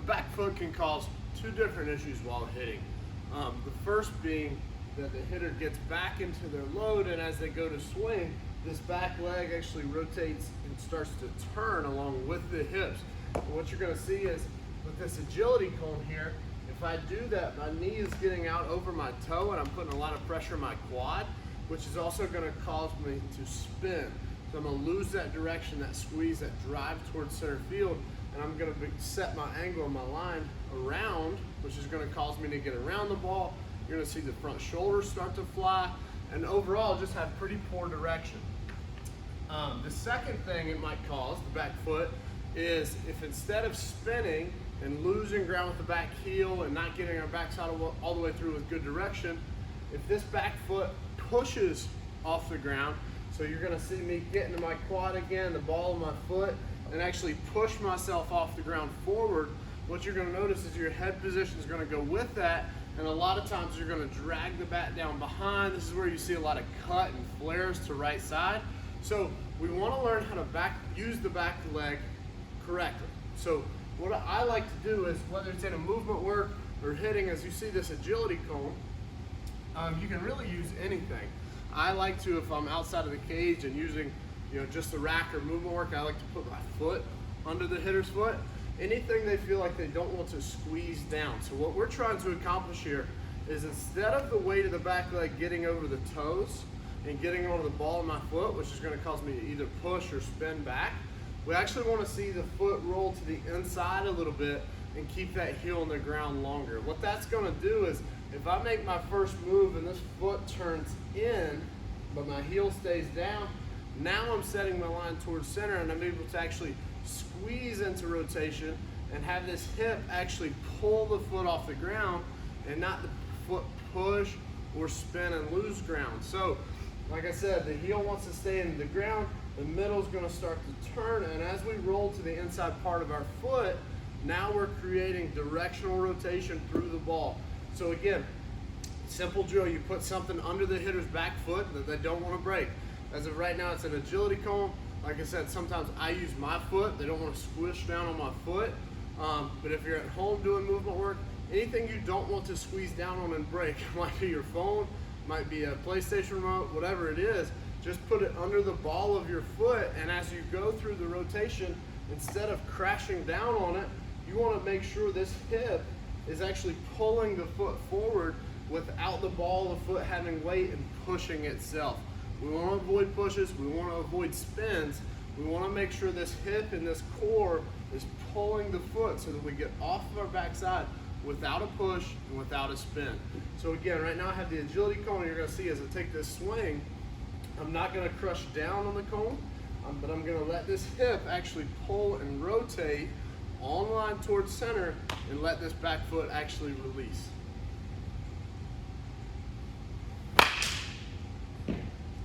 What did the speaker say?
back foot can cause two different issues while hitting. The first being that the hitter gets back into their load, and as they go to swing, this back leg actually rotates and starts to turn along with the hips. And what you're going to see is with this agility cone here, if I do that, my knee is getting out over my toe and I'm putting a lot of pressure on my quad, which is also going to cause me to spin. So I'm going to lose that direction, that squeeze, that drive towards center field, and I'm going to set my angle and my line around, which is going to cause me to get around the ball. You're going to see the front shoulders start to fly, and overall just have pretty poor direction. The second thing it might cause, the back foot, is if instead of spinning and losing ground with the back heel and not getting our backside all the way through with good direction, if this back foot pushes off the ground, so you're going to see me get into my quad again, the ball of my foot, and actually push myself off the ground forward, what you're going to notice is your head position is going to go with that, and a lot of times you're going to drag the bat down behind. This is where you see a lot of cut and flares to right side. So we want to learn how to use the back leg correctly. So what I like to do is, whether it's in a movement work or hitting, as you see this agility cone, you can really use anything. I like to, if I'm outside of the cage and using just the rack or movement work, I like to put my foot under the hitter's foot. Anything they feel like they don't want to squeeze down. So what we're trying to accomplish here is, instead of the weight of the back leg getting over the toes and getting onto the ball of my foot, which is going to cause me to either push or spin back, we actually want to see the foot roll to the inside a little bit and keep that heel on the ground longer. What that's going to do is, if I make my first move and this foot turns in, but my heel stays down, now I'm setting my line towards center, and I'm able to actually squeeze into rotation and have this hip actually pull the foot off the ground and not the foot push or spin and lose ground. So like I said, the heel wants to stay in the ground, the middle is going to start to turn, and as we roll to the inside part of our foot, now we're creating directional rotation through the ball. So again, simple drill, you put something under the hitter's back foot that they don't want to break. As of right now, it's an agility cone. Like I said, sometimes I use my foot. They don't want to squish down on my foot. But if you're at home doing movement work, anything you don't want to squeeze down on and break, might be your phone, might be a PlayStation remote, whatever it is, just put it under the ball of your foot, and as you go through the rotation, instead of crashing down on it, you want to make sure this hip is actually pulling the foot forward without the ball of the foot having weight and pushing itself. We want to avoid pushes, we want to avoid spins, we want to make sure this hip and this core is pulling the foot so that we get off of our backside without a push and without a spin. So again, right now I have the agility cone, and you're going to see as I take this swing, I'm not going to crush down on the cone, but I'm going to let this hip actually pull and rotate on line towards center and let this back foot actually release.